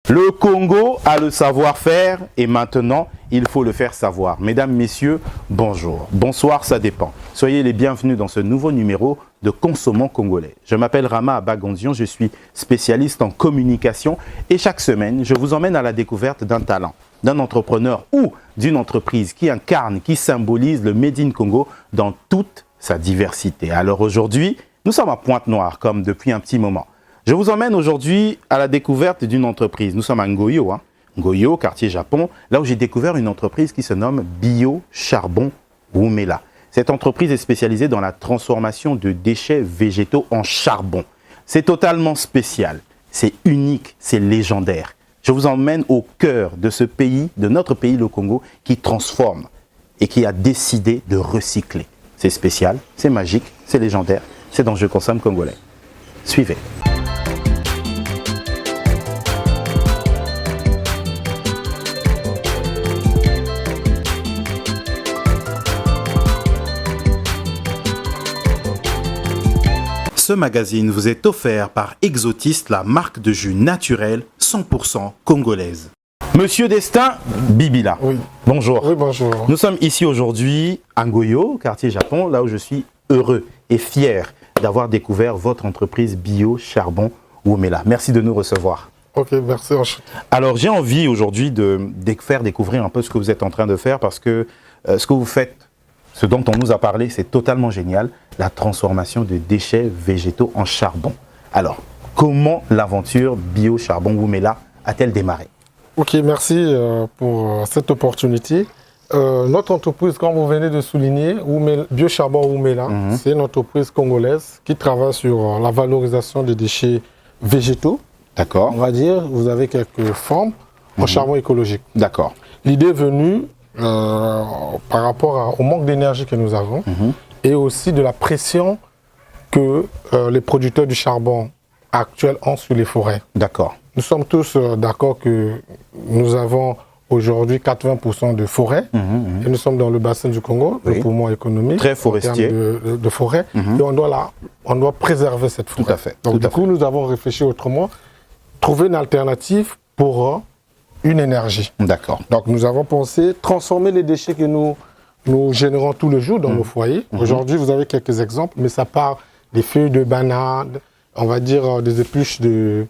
Le Congo a le savoir-faire et maintenant, il faut le faire savoir. Mesdames, Messieurs, bonjour. Bonsoir, ça dépend. Soyez les bienvenus dans ce nouveau numéro de Consommons Congolais. Je m'appelle Rama Abagondion, je suis spécialiste en communication et chaque semaine, je vous emmène à la découverte d'un talent, d'un entrepreneur ou d'une entreprise qui incarne, qui symbolise le Made in Congo dans toute sa diversité. Alors aujourd'hui, nous sommes à Pointe-Noire comme depuis un petit moment. Je vous emmène aujourd'hui à la découverte d'une entreprise. Nous sommes à Ngoyo, Ngoyo, quartier Japon, là où j'ai découvert une entreprise qui se nomme Bio Charbon Wumela. Cette entreprise est spécialisée dans la transformation de déchets végétaux en charbon. C'est totalement spécial, c'est unique, c'est légendaire. Je vous emmène au cœur de ce pays, de notre pays, le Congo, qui transforme et qui a décidé de recycler. C'est spécial, c'est magique, c'est légendaire, c'est dans Je consomme congolais. Suivez. Ce magazine vous est offert par Exotiste, la marque de jus naturel 100% congolaise. Monsieur Destin Bibila, oui. Bonjour. Oui, bonjour. Nous sommes ici aujourd'hui à Ngoyo, quartier Japon, là où je suis heureux et fier d'avoir découvert votre entreprise Bio Charbon Wumela. Merci de nous recevoir. Ok, merci. Alors j'ai envie aujourd'hui de faire découvrir un peu ce que vous êtes en train de faire parce que ce que vous faites, ce dont on nous a parlé, c'est totalement génial, la transformation de déchets végétaux en charbon. Alors, comment l'aventure Bio Charbon Wumela a-t-elle démarré? Ok, merci pour cette opportunité. Notre entreprise, comme vous venez de souligner, Bio Charbon Wumela, c'est une entreprise congolaise qui travaille sur la valorisation des déchets végétaux. D'accord. On va dire, vous avez quelques formes en charbon écologique. D'accord. L'idée est venue par rapport au manque d'énergie que nous avons et aussi de la pression que les producteurs du charbon actuels ont sur les forêts. D'accord. Nous sommes tous d'accord que nous avons aujourd'hui 80% de forêts et nous sommes dans le bassin du Congo, le poumon économique. Très forestier. De forêt et on doit préserver cette forêt. Tout à fait. Donc du coup, nous avons réfléchi autrement, trouver une alternative pour une énergie. D'accord. Donc nous avons pensé transformer les déchets que nous générons tous les jours dans nos foyers. Aujourd'hui, vous avez quelques exemples, mais ça part des feuilles de banane, on va dire des épluches de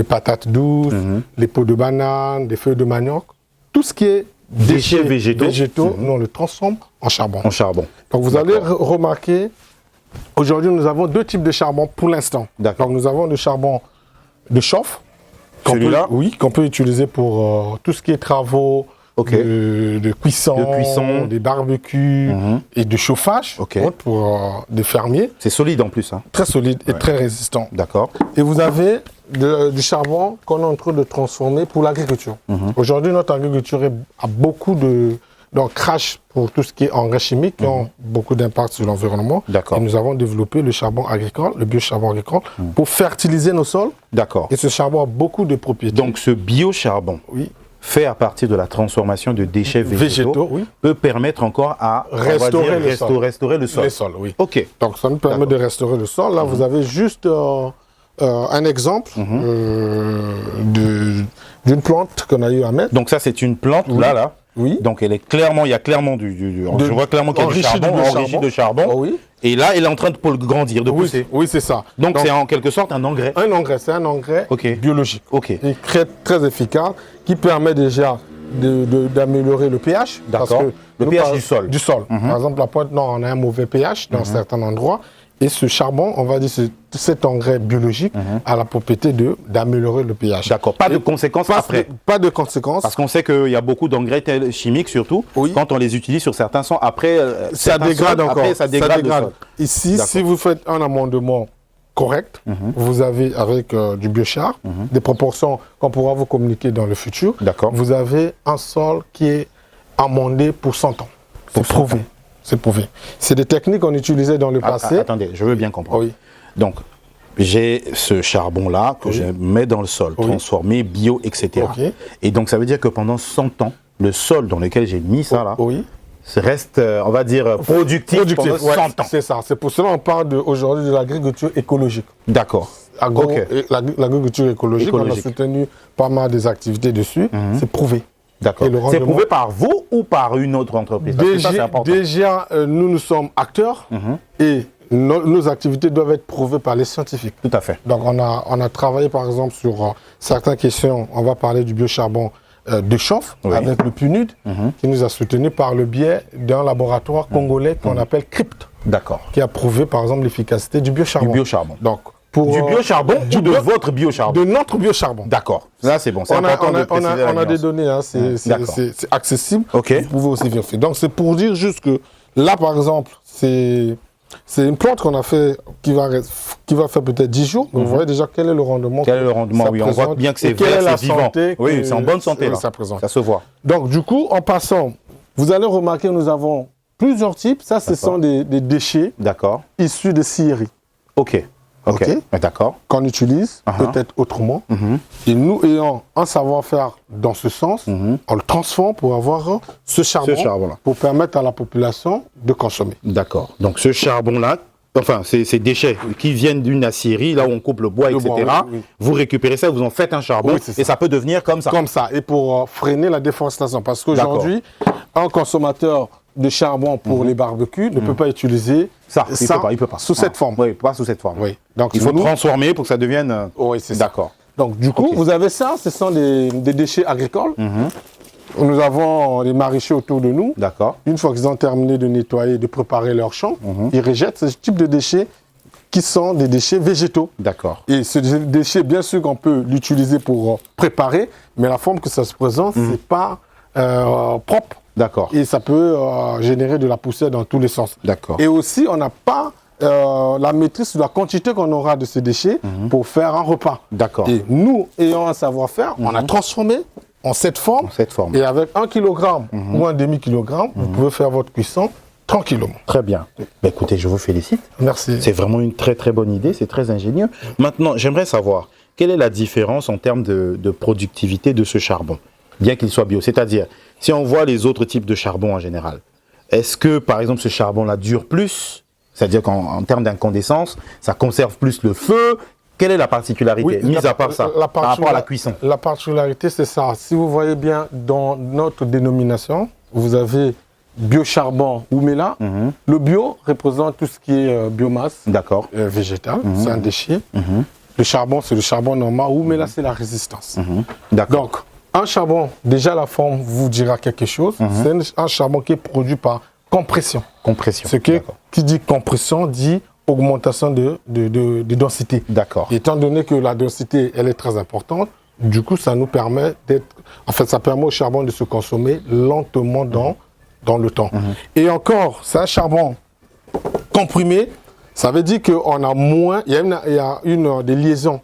patates douces, les peaux de banane, des feuilles de manioc. Tout ce qui est déchets végétaux, nous on le transforme en charbon. En charbon. Donc vous allez remarquer, aujourd'hui nous avons deux types de charbon pour l'instant. Donc nous avons le charbon de chauffe, qu'on peut utiliser pour tout ce qui est travaux, de cuisson, des barbecues et de chauffage pour des fermiers. C'est solide en plus. Hein. Très solide et très résistant. D'accord. Et vous avez du charbon qu'on est en train de transformer pour l'agriculture. Aujourd'hui, notre agriculture a beaucoup d'ancrage pour tout ce qui est engrais chimiques qui ont beaucoup d'impact sur l'environnement. Et nous avons développé le charbon agricole, le biocharbon agricole, pour fertiliser nos sols. D'accord. Et ce charbon a beaucoup de propriétés. Donc ce biocharbon fait à partir de la transformation de déchets végétaux peut permettre encore à restaurer le sol. Les sols, oui. Ok. Donc ça nous permet de restaurer le sol. Là, vous avez juste un exemple d'une plante qu'on a eu à mettre. Donc ça, c'est une plante, là. Oui. Donc elle est clairement, il y a clairement je vois clairement qu'il y a du charbon, enrichi de charbon. Oh, oui. Et là, elle est en train de grandir, de pousser. Oui, c'est ça. Donc c'est en quelque sorte un engrais. C'est un engrais biologique. Et très efficace, qui permet déjà d'améliorer le pH. D'accord. Le pH du sol. Par exemple, la Pointe-Noire, on a un mauvais pH dans certains endroits. Et ce charbon, on va dire, cet engrais biologique a la propriété d'améliorer le pH. D'accord. Pas de conséquences après. Pas de conséquences. Parce qu'on sait qu'il y a beaucoup d'engrais chimiques surtout. Quand on les utilise sur certains sols, après, ça dégrade encore. Après, ça dégrade le sol. Ici, si vous faites un amendement correct, vous avez avec du biochar, des proportions qu'on pourra vous communiquer dans le futur. Vous avez un sol qui est amendé pour 100 ans. C'est prouvé. C'est prouvé. C'est des techniques qu'on utilisait dans le passé. Attendez, je veux bien comprendre. Donc, j'ai ce charbon-là que je mets dans le sol, transformé, bio, etc. Et donc, ça veut dire que pendant 100 ans, le sol dans lequel j'ai mis ça, là, reste, on va dire, productif pendant 100 ans. C'est ça. C'est pour cela qu'on parle aujourd'hui de l'agriculture écologique. D'accord. l'agriculture écologique. On a soutenu pas mal des activités dessus. C'est prouvé. D'accord. C'est prouvé par vous ou par une autre entreprise? Déjà, nous sommes acteurs et nos activités doivent être prouvées par les scientifiques. Tout à fait. Donc, on a travaillé, par exemple, sur certaines questions. On va parler du biocharbon de chauffe avec le PNUD qui nous a soutenus par le biais d'un laboratoire congolais qu'on appelle CRIPT. D'accord. Qui a prouvé, par exemple, l'efficacité du biocharbon. Du biocharbon. Donc, du biocharbon ou de votre biocharbon? De notre biocharbon. D'accord. Là, c'est bon. C'est important de préciser on a des données, hein, c'est accessible. Okay. Vous pouvez aussi vérifier. Donc, c'est pour dire juste que là, par exemple, c'est une plante qu'on a fait qui va faire peut-être 10 jours. Donc, vous voyez déjà quel est le rendement. Quel est le rendement, oui. On voit bien que c'est vert, c'est vivant. Oui, c'est en bonne santé, là. Ça se voit. Donc, du coup, en passant, vous allez remarquer, nous avons plusieurs types. Ça, ce sont des déchets issus de scieries. OK. D'accord. Qu'on utilise peut-être autrement. Et nous ayant un savoir-faire dans ce sens, on le transforme pour avoir ce charbon pour permettre à la population de consommer. D'accord. Donc ce charbon-là, enfin ces déchets qui viennent d'une aciérie, là où on coupe le bois, etc., vous récupérez ça, vous en faites un charbon et ça peut devenir comme ça. Comme ça. Et pour freiner la déforestation. Parce qu'aujourd'hui, un consommateur de charbon pour les barbecues ne peut pas utiliser ça. Il peut pas. Sous cette forme. Oui, pas sous cette forme. Oui. Donc il faut transformer pour que ça devienne. Oui, c'est ça. D'accord. Donc du coup, vous avez ça, ce sont des déchets agricoles. Nous avons les maraîchers autour de nous. D'accord. Une fois qu'ils ont terminé de nettoyer, de préparer leur champ, ils rejettent ce type de déchets qui sont des déchets végétaux. D'accord. Et ce déchet, bien sûr qu'on peut l'utiliser pour préparer, mais la forme que ça se présente, c'est pas propre. D'accord. Et ça peut générer de la poussière dans tous les sens. D'accord. Et aussi, on n'a pas la maîtrise de la quantité qu'on aura de ces déchets pour faire un repas. D'accord. Et nous, ayant un savoir-faire, on a transformé en cette forme. Et avec 1 kg ou un demi-kilogramme, vous pouvez faire votre cuisson tranquillement. Très bien. Bah, écoutez, je vous félicite. Merci. C'est vraiment une très très bonne idée, c'est très ingénieux. Maintenant, j'aimerais savoir, quelle est la différence en termes de productivité de ce charbon, bien qu'il soit bio? C'est-à-dire, si on voit les autres types de charbon en général, est-ce que, par exemple, ce charbon-là dure plus? C'est-à-dire qu'en termes d'incandescence, ça conserve plus le feu? Quelle est la particularité, mis à part ça, par rapport à la cuisson? La particularité, c'est ça. Si vous voyez bien, dans notre dénomination, vous avez biocharbon Oumela. Le bio représente tout ce qui est biomasse végétale, c'est un déchet. Le charbon, c'est le charbon normal. Oumela, c'est la résistance. Donc, un charbon, déjà la forme vous dira quelque chose. C'est un charbon qui est produit par compression. Compression. Qui dit compression dit augmentation de densité. D'accord. Étant donné que la densité, elle est très importante, du coup, ça nous permet d'être... En fait, ça permet au charbon de se consommer lentement dans le temps. Et encore, c'est un charbon comprimé. Ça veut dire qu'on a moins... Il y a des liaisons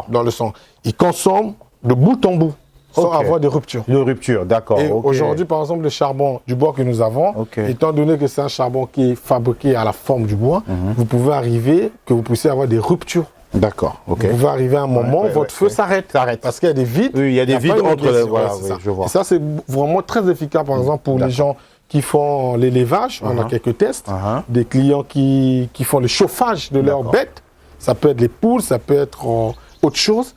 dans le sang. Il consomme de bout en bout. Sans avoir de rupture. De rupture, d'accord. Et aujourd'hui, par exemple, le charbon du bois que nous avons, étant donné que c'est un charbon qui est fabriqué à la forme du bois, vous pouvez arriver, que vous puissiez avoir des ruptures. D'accord. Vous pouvez arriver à un moment où votre feu s'arrête. Parce qu'il y a des vides. Oui, il y a des vides entre... Voilà, je vois. Et ça, c'est vraiment très efficace, par exemple, pour les gens qui font l'élevage. On a quelques tests. Des clients qui font le chauffage de leurs bêtes. Ça peut être les poules, ça peut être autre chose.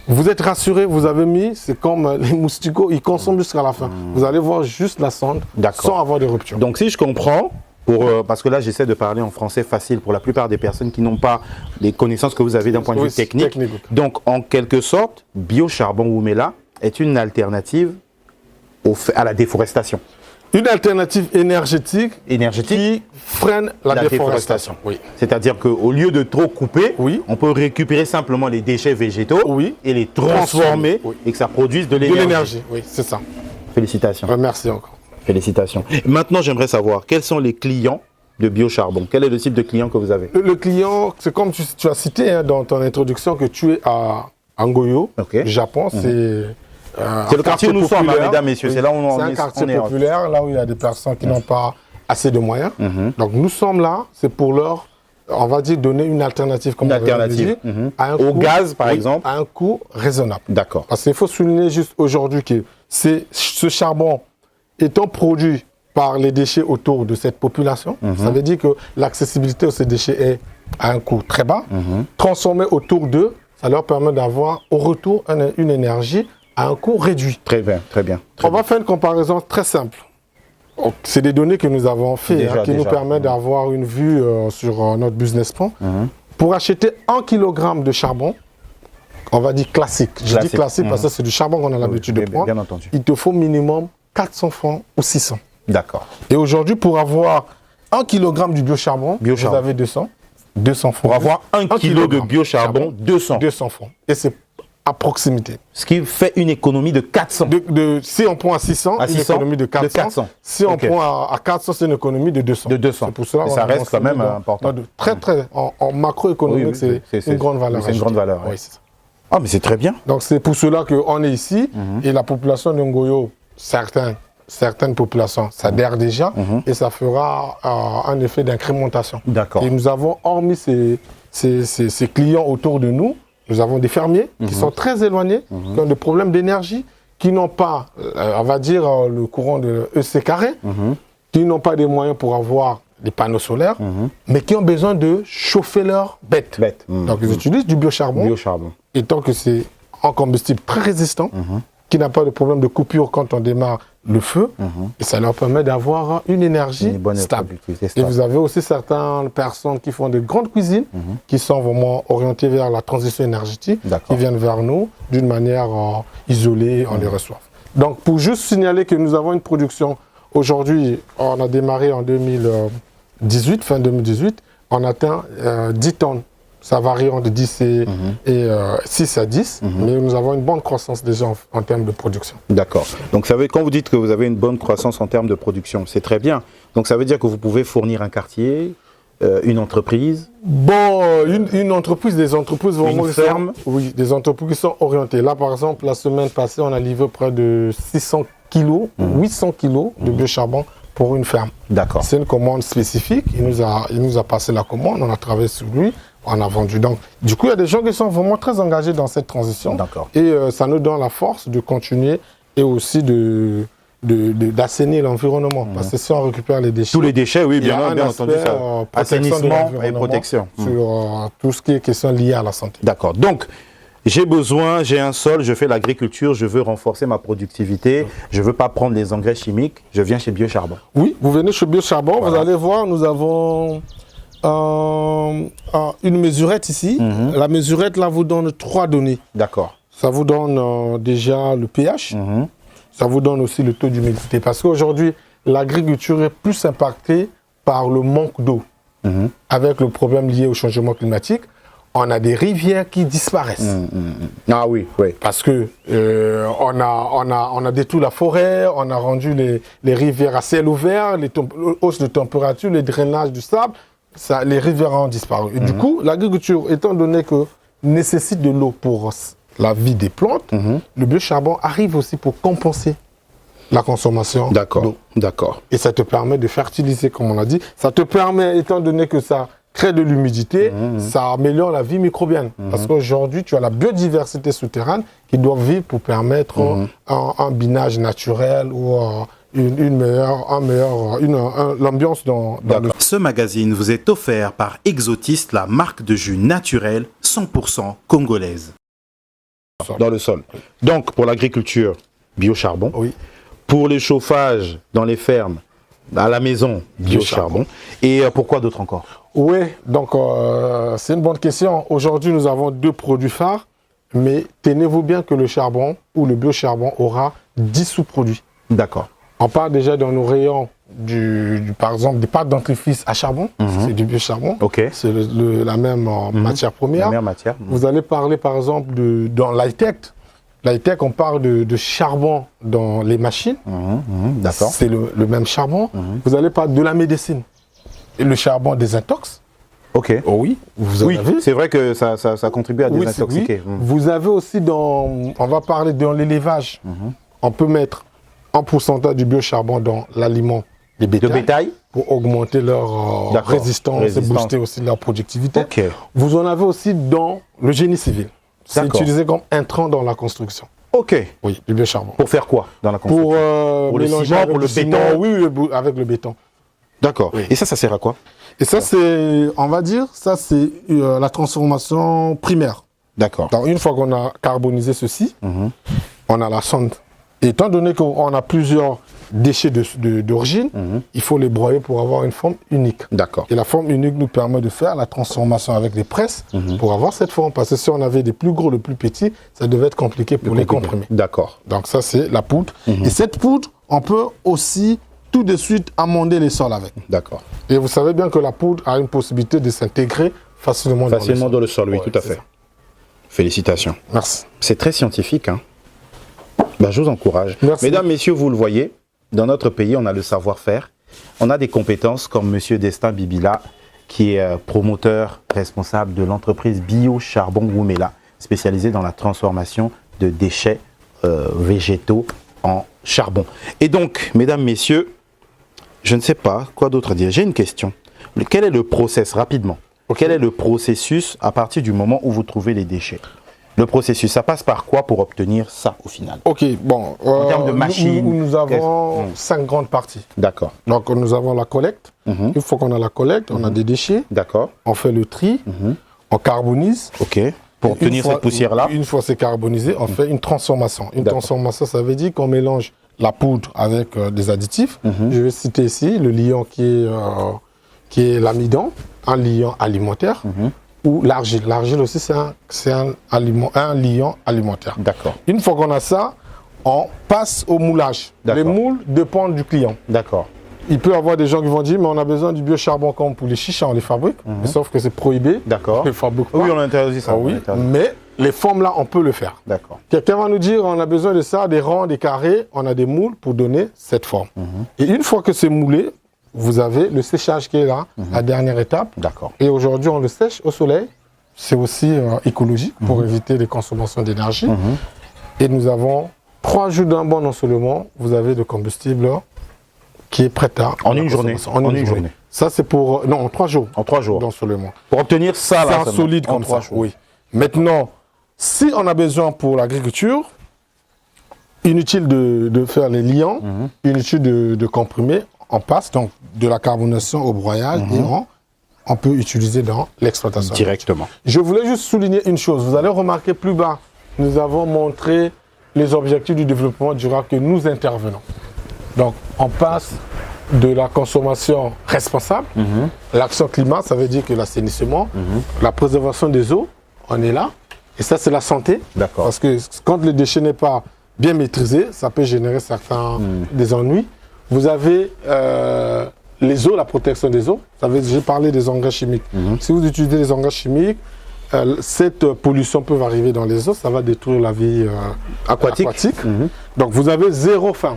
Vous êtes rassurés, vous avez mis, c'est comme les mousticots, ils consomment jusqu'à la fin. Vous allez voir juste la sonde sans avoir de rupture. Donc si je comprends, parce que là j'essaie de parler en français facile pour la plupart des personnes qui n'ont pas les connaissances que vous avez d'un point de vue technique. Donc en quelque sorte, biocharbon Oumela est une alternative à la déforestation. Une alternative énergétique qui freine la déforestation. C'est-à-dire qu'au lieu de trop couper, on peut récupérer simplement les déchets végétaux et les transformer et que ça produise de l'énergie. Oui, c'est ça. Félicitations. Merci encore. Félicitations. Maintenant, j'aimerais savoir, quels sont les clients de biocharbon? Quel est le type de client que vous avez? Le client, c'est comme tu as cité dans ton introduction que tu es à Angoyo, Japon. C'est le quartier où nous sommes, mesdames, messieurs. C'est là où on est. C'est un quartier populaire, là où il y a des personnes qui n'ont pas assez de moyens. Donc nous sommes là, c'est pour leur, on va dire, donner une alternative, comme au gaz, par exemple, à un coût raisonnable. D'accord. Parce qu'il faut souligner juste aujourd'hui que ce charbon étant produit par les déchets autour de cette population, ça veut dire que l'accessibilité de ces déchets est à un coût très bas. Transformé autour d'eux, ça leur permet d'avoir au retour une énergie à un coût réduit. Très bien, très bien. On va faire une comparaison très simple. C'est des données que nous avons faites qui nous permettent d'avoir une vue sur notre business plan. Pour acheter 1 kg de charbon, on va dire classique. Je dis classique parce que c'est du charbon qu'on a l'habitude de prendre. Bien entendu. Il te faut minimum 400 francs ou 600. D'accord. Et aujourd'hui, pour avoir 1 kg du biocharbon, vous avez 200 francs. Pour avoir 1 kg de biocharbon, 200 francs. Et c'est à proximité. Ce qui fait une économie de 400. Si on prend à 600, une économie de 400. Si on prend à 400, c'est une économie de 200. De 200. C'est pour cela ça reste quand même important. En macroéconomique, c'est une grande valeur. C'est une grande valeur. Oui, c'est ça. Ah, mais c'est très bien. Donc c'est pour cela qu'on est ici. Et la population de Ngoyo, certaines populations s'adhèrent déjà. Et ça fera un effet d'incrémentation. D'accord. Et nous avons, hormis ces clients autour de nous, nous avons des fermiers qui sont très éloignés, qui ont des problèmes d'énergie, qui n'ont pas, on va dire, le courant de EC carré, qui n'ont pas des moyens pour avoir des panneaux solaires, mais qui ont besoin de chauffer leurs bêtes. Donc ils utilisent du biocharbon, étant que c'est un combustible très résistant, qui n'a pas de problème de coupure quand on démarre le feu, et ça leur permet d'avoir une énergie stable. Et vous avez aussi certaines personnes qui font de grandes cuisines, qui sont vraiment orientées vers la transition énergétique, qui viennent vers nous d'une manière isolée, on les reçoit. Donc pour juste signaler que nous avons une production, aujourd'hui, on a démarré en 2018, fin 2018, on atteint 10 tonnes. Ça varie entre 10 et 6 à 10, mais nous avons une bonne croissance déjà en termes de production. D'accord. Donc ça veut, quand vous dites que vous avez une bonne croissance en termes de production, c'est très bien. Donc ça veut dire que vous pouvez fournir un quartier, une entreprise. Bon, une entreprise, des entreprises vraiment... Une ferme. Oui, des entreprises qui sont orientées. Là, par exemple, la semaine passée, on a livré près de 600 kilos, 800 kilos de biocharbon pour une ferme. D'accord. C'est une commande spécifique. Il nous a passé la commande, on a travaillé sur lui. On a vendu. Donc, du coup, il y a des gens qui sont vraiment très engagés dans cette transition. Et ça nous donne la force de continuer et aussi d'assainir l'environnement. Parce que si on récupère les déchets... Tous les déchets, oui, bien entendu. Assainissement et protection. Sur tout ce qui est question liée à la santé. D'accord. Donc, j'ai un sol, je fais l'agriculture, je veux renforcer ma productivité, je ne veux pas prendre les engrais chimiques, je viens chez Biocharbon. Oui, vous venez chez Biocharbon, vous allez voir, nous avons... une mesurette ici. La mesurette là vous donne 3 données. D'accord. Ça vous donne déjà le pH. Ça vous donne aussi le taux d'humidité. Parce qu'aujourd'hui, l'agriculture est plus impactée par le manque d'eau. Avec le problème lié au changement climatique, on a des rivières qui disparaissent. Ah oui, oui. Parce que on a détruit la forêt, on a rendu les rivières à ciel ouvert, les hausses de température, les drainages du sable. Les rivières ont disparu. Et du coup, l'agriculture, étant donné que nécessite de l'eau pour la vie des plantes, le biocharbon arrive aussi pour compenser la consommation d'eau. D'accord. Et ça te permet de fertiliser, comme on a dit. Ça te permet, étant donné que ça crée de l'humidité, ça améliore la vie microbienne. Parce qu'aujourd'hui, tu as la biodiversité souterraine qui doit vivre pour permettre un binage naturel ou... l'ambiance dans le... Ce magazine vous est offert par Exotiste, la marque de jus naturel 100% congolaise. Dans le sol. Donc, pour l'agriculture, biocharbon. Oui. Pour le chauffage dans les fermes, à la maison, biocharbon. Et pourquoi d'autres encore? Oui, donc c'est une bonne question. Aujourd'hui, nous avons 2 produits phares, mais tenez-vous bien que le charbon ou le biocharbon aura 10 sous-produits. D'accord. On parle déjà dans nos rayons, par exemple, des pâtes dentifrice à charbon. C'est du biocharbon. C'est la même matière première. La même matière. Vous allez parler, par exemple, dans l'high-tech. L'high-tech, on parle de charbon dans les machines. D'accord. C'est le même charbon. Vous allez parler de la médecine. Et le charbon désintoxe. Ok. Oh oui, c'est vrai que ça contribue à désintoxiquer. Vous avez aussi on va parler dans l'élevage. On peut mettre un pourcentage du biocharbon dans l'aliment des bétails pour augmenter leur résistance et booster aussi leur productivité. Vous en avez aussi dans le génie civil. C'est utilisé comme intrant dans la construction. Oui, du biocharbon. Pour faire quoi dans la construction? Pour le ciment, pour le béton. Oui, avec le béton. D'accord. Oui. Et ça sert à quoi? Et ça, c'est, on va dire, ça c'est la transformation primaire. D'accord. Donc, une fois qu'on a carbonisé ceci, on a la sonde. Et étant donné qu'on a plusieurs déchets d'origine, il faut les broyer pour avoir une forme unique. D'accord. Et la forme unique nous permet de faire la transformation avec les presses pour avoir cette forme. Parce que si on avait des plus gros, le plus petits, ça devait être compliqué pour les comprimer. D'accord. Donc ça, c'est la poudre. Et cette poudre, on peut aussi tout de suite amender les sols avec. D'accord. Et vous savez bien que la poudre a une possibilité de s'intégrer facilement dans le sol. Oui, tout à fait. Félicitations. Merci. C'est très scientifique, hein. Ben, je vous encourage. Merci. Mesdames, messieurs, vous le voyez, dans notre pays, on a le savoir-faire. On a des compétences comme Monsieur Destin Bibila, qui est promoteur responsable de l'entreprise Bio Charbon Woumela, spécialisée dans la transformation de déchets végétaux en charbon. Et donc, mesdames, messieurs, je ne sais pas quoi d'autre dire. J'ai une question. Quel est le process, rapidement? Quel est le processus à partir du moment où vous trouvez les déchets? Le processus, ça passe par quoi pour obtenir ça au final? Ok, bon. En termes de machines, nous avons 5 grandes parties. D'accord. Donc nous avons la collecte. Une fois qu'on a la collecte, on a des déchets. D'accord. On fait le tri. On carbonise. Ok. Pour obtenir cette poussière-là. Une fois c'est carbonisé, on fait une transformation. Une transformation, ça veut dire qu'on mélange la poudre avec des additifs. Je vais citer ici le liant qui est l'amidon, un liant alimentaire. Ou l'argile. L'argile aussi, c'est un liant alimentaire. D'accord. Une fois qu'on a ça, on passe au moulage. Les moules dépendent du client. D'accord. Il peut y avoir des gens qui vont dire, mais on a besoin du biocharbon comme pour les chichas, on les fabrique. Sauf que c'est prohibé. D'accord. On les fabrique pas. Oui, on interdit ça. Oui, mais les formes là, on peut le faire. D'accord. Quelqu'un va nous dire, on a besoin de ça, des ronds, des carrés. On a des moules pour donner cette forme. Et une fois que c'est moulé, vous avez le séchage qui est là, la dernière étape. D'accord. Et aujourd'hui, on le sèche au soleil. C'est aussi écologique pour éviter les consommations d'énergie. Et nous avons 3 jours d'un bon ensoleillement. Vous avez le combustible qui est prêt à... En une journée. En une journée. Ça, c'est pour... Non, en 3 jours. En 3 jours. D'ensoleillement. Pour obtenir ça, là, c'est solide comme ça. Oui. Maintenant, si on a besoin pour l'agriculture, inutile de faire les liants, inutile de comprimer, on passe donc de la carbonation au broyage et on peut utiliser dans l'exploitation. Directement. Je voulais juste souligner une chose. Vous allez remarquer plus bas, nous avons montré les objectifs du développement durable que nous intervenons. Donc, on passe de la consommation responsable, l'action climat, ça veut dire que l'assainissement, la préservation des eaux, on est là. Et ça, c'est la santé. D'accord. Parce que quand le déchet n'est pas bien maîtrisé, ça peut générer certains des ennuis. Vous avez les eaux, la protection des eaux. J'ai parlé des engrais chimiques. Si vous utilisez des engrais chimiques, cette pollution peut arriver dans les eaux, ça va détruire la vie aquatique. Donc vous avez zéro fin.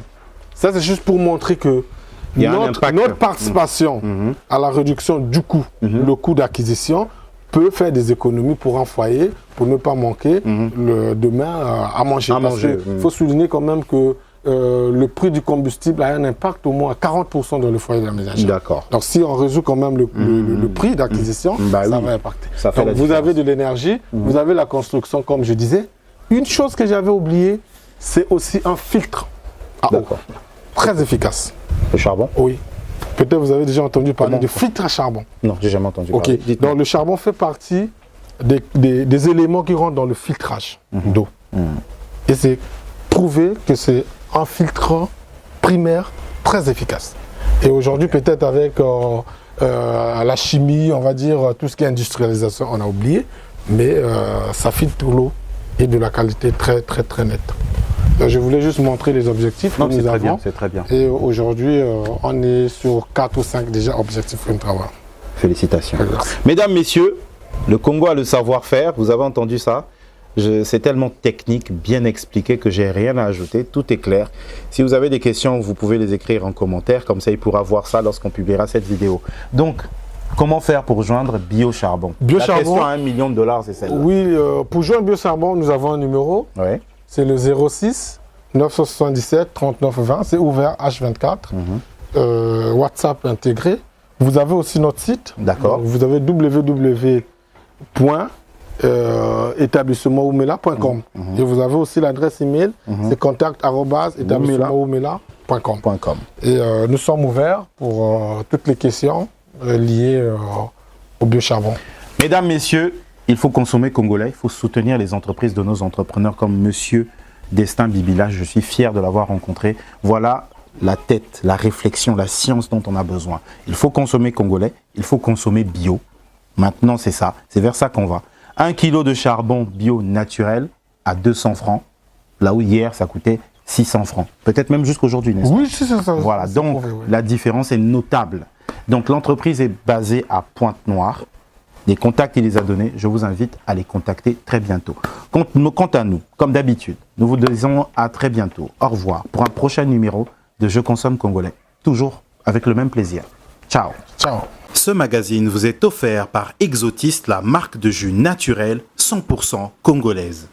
Ça, c'est juste pour montrer que notre participation à la réduction du coût, le coût d'acquisition, peut faire des économies pour un foyer, pour ne pas manquer demain à manger. Il faut souligner quand même que le prix du combustible a un impact au moins à 40% dans le foyer de la ménagère. D'accord. Donc si on résout quand même le prix d'acquisition, ça va impacter. Donc vous avez de l'énergie, vous avez la construction, comme je disais. Une chose que j'avais oubliée, c'est aussi un filtre à eau. Très efficace. Le charbon? Oui. Peut-être vous avez déjà entendu parler de filtre à charbon. Non, j'ai jamais entendu parler. Donc le charbon fait partie des éléments qui rentrent dans le filtrage d'eau. Et c'est prouvé que c'est un filtre primaire très efficace. Et aujourd'hui, peut-être avec la chimie, on va dire, tout ce qui est industrialisation, on a oublié, mais ça filtre l'eau et de la qualité très, très, très nette. Donc, je voulais juste montrer les objectifs que nous avons. C'est très bien. Et aujourd'hui, on est sur 4 ou 5 déjà objectifs que nous travaillons. Félicitations. Mesdames, messieurs, le Congo a le savoir-faire, vous avez entendu ça? C'est tellement technique, bien expliqué que j'ai rien à ajouter, tout est clair. Si vous avez des questions, vous pouvez les écrire en commentaire, comme ça il pourra voir ça lorsqu'on publiera cette vidéo. Donc, comment faire pour joindre Biocharbon? La question à $1 million, c'est celle-là. Oui, pour joindre Biocharbon, nous avons un numéro. Oui. C'est le 06 977 39 20. C'est ouvert H24. WhatsApp intégré. Vous avez aussi notre site. D'accord. Vous avez www.établissementwoumela.com. Et vous avez aussi l'adresse email. C'est contact@établissementwoumela.com. Et nous sommes ouverts pour toutes les questions liées au biocharbon. Mesdames, messieurs, Il faut consommer congolais, il faut soutenir les entreprises de nos entrepreneurs comme Monsieur Destin Bibila. Je suis fier de l'avoir rencontré. Voilà la tête, la réflexion, la science dont on a besoin. Il faut consommer congolais, il faut consommer bio. Maintenant, c'est ça, c'est vers ça qu'on va. 1 kilo de charbon bio naturel à 200 francs, là où hier, ça coûtait 600 francs. Peut-être même jusqu'aujourd'hui, n'est-ce pas? Oui, c'est ça. Voilà, donc la différence est notable. Donc l'entreprise est basée à Pointe-Noire. Les contacts, il les a donnés. Je vous invite à les contacter très bientôt. Quant à nous, comme d'habitude, nous vous disons à très bientôt. Au revoir pour un prochain numéro de Je consomme congolais. Toujours avec le même plaisir. Ciao. Ciao. Ce magazine vous est offert par Exotiste, la marque de jus naturel 100% congolaise.